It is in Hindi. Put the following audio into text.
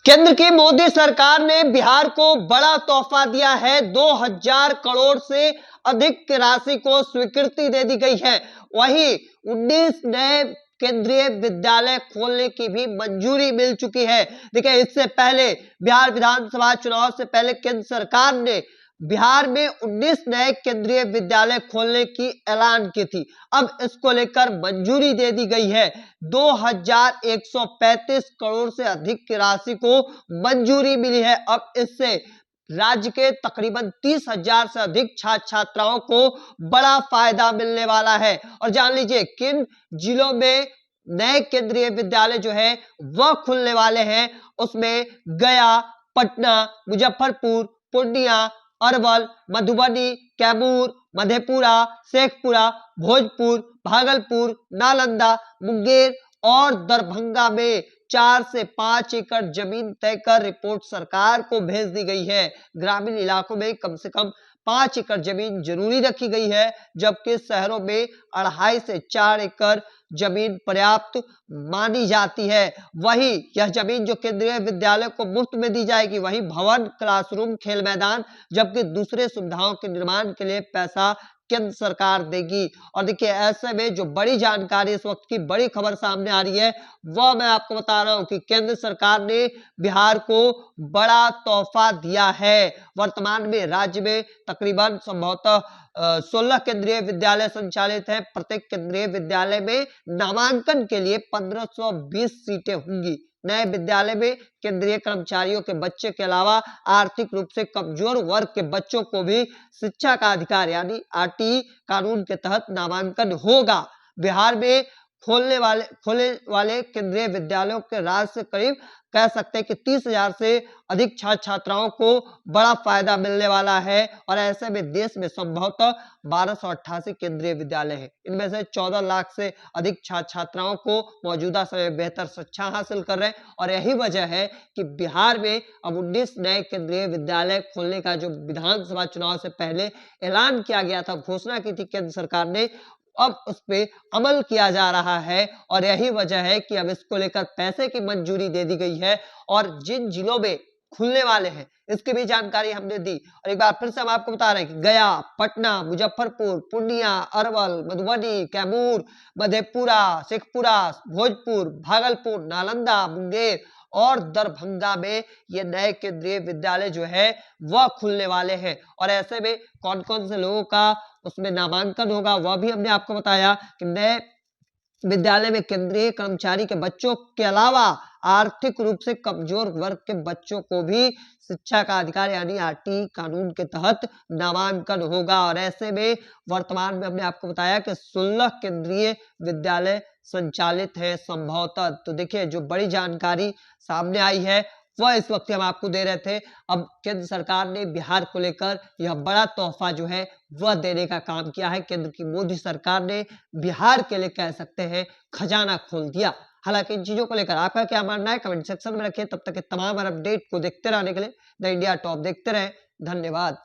केंद्र की मोदी सरकार ने बिहार को बड़ा तोहफा दिया है। 2000 करोड़ से अधिक की राशि को स्वीकृति दे दी गई है। वहीं 19 नए केंद्रीय विद्यालय खोलने की भी मंजूरी मिल चुकी है। देखिए, इससे पहले बिहार विधानसभा चुनाव से पहले केंद्र सरकार ने बिहार में 19 नए केंद्रीय विद्यालय खोलने की ऐलान की थी। अब इसको लेकर मंजूरी दे दी गई है। 2135 करोड़ से अधिक की राशि को मंजूरी मिली है। अब इससे राज्य के तकरीबन 30,000 से अधिक छात्र छात्राओं को बड़ा फायदा मिलने वाला है। और जान लीजिए किन जिलों में नए केंद्रीय विद्यालय जो है वह खुलने वाले हैं। उसमें गया, पटना, मुजफ्फरपुर, पूर्णिया, अरवल, मधुबनी, कैमूर, मधेपुरा, शेखपुरा, भोजपुर, भागलपुर, नालंदा, मुंगेर और दरभंगा में 4 से 5 एकड़ जमीन तय कर रिपोर्ट सरकार को भेज दी गई है। ग्रामीण इलाकों में कम से कम 5 एकड़ जमीन जरूरी रखी गई है, जबकि शहरों में 2.5 से 4 एकड़ जमीन पर्याप्त मानी जाती है। वहीं यह जमीन जो केंद्रीय विद्यालय को मुफ्त में दी जाएगी, वहीं भवन, क्लासरूम, खेल मैदान, जबकि दूसरे सुविधाओं के निर्माण के लिए पैसा केंद्र सरकार देगी। और देखिए, ऐसे में जो बड़ी जानकारी, इस वक्त की बड़ी खबर सामने आ रही है, वह मैं आपको बता रहा हूं कि केंद्र सरकार ने बिहार को बड़ा तोहफा दिया है। वर्तमान में राज्य में तकरीबन संभवतः 16 केंद्रीय विद्यालय संचालित हैं। प्रत्येक केंद्रीय विद्यालय में नामांकन के लिए 1520 सीटें होंगी। नए विद्यालय में केंद्रीय कर्मचारियों के बच्चे के अलावा आर्थिक रूप से कमजोर वर्ग के बच्चों को भी शिक्षा का अधिकार यानी आरटीई कानून के तहत नामांकन होगा। बिहार में खोले वाले केंद्रीय विद्यालयों के राज्य से करीब कह सकते हैं कि 30,000 से अधिक छात्र छात्राओं को बड़ा फायदा मिलने वाला है। और ऐसे में देश में संभवतः 1288 केंद्रीय विद्यालय हैं। इनमें से 14 लाख से अधिक छात्र छात्राओं को मौजूदा समय बेहतर शिक्षा हासिल कर रहे हैं। और यही वजह है कि बिहार में अब 19 नए केंद्रीय विद्यालय खोलने का जो विधानसभा चुनाव से पहले ऐलान किया गया था, घोषणा की थी केंद्र सरकार ने, अब उस पे अमल किया जा रहा है। और यही वजह है कि अब इसको लेकर पैसे की मंजूरी दे दी गई है। और जिन जिलों में खुलने वाले हैं इसकी भी जानकारी हमने दी। और एक बार फिर से हम आपको बता रहे हैं कि गया, पटना, मुजफ्फरपुर, पूर्णिया, अरवल, मधुबनी, कैमूर, मधेपुरा, शेखपुरा, भोजपुर, भागलपुर, नालंदा, मुंगेर और दरभंगा में ये नए केंद्रीय विद्यालय जो है वह खुलने वाले हैं। और ऐसे में कौन कौन से लोगों का उसमें नामांकन होगा वह भी हमने आपको बताया कि नए विद्यालय में केंद्रीय कर्मचारी के बच्चों के अलावा आर्थिक रूप से कमजोर वर्ग के बच्चों को भी शिक्षा का अधिकार यानी आरटीई कानून के तहत नामांकन होगा। और ऐसे में वर्तमान में हमने आपको बताया कि 16 केंद्रीय विद्यालय संचालित है संभवतः। तो देखिए, जो बड़ी जानकारी सामने आई है वह इस वक्त हम आपको दे रहे थे। अब केंद्र सरकार ने बिहार को लेकर यह बड़ा तोहफा जो है वह देने का काम किया है। केंद्र की मोदी सरकार ने बिहार के लिए कह सकते हैं खजाना खोल दिया। हालांकि इन चीजों को लेकर आपका क्या मानना है कमेंट सेक्शन में रखिए। तब तक के तमाम अपडेट को देखते रहने के लिए द इंडिया टॉप देखते रहें। धन्यवाद।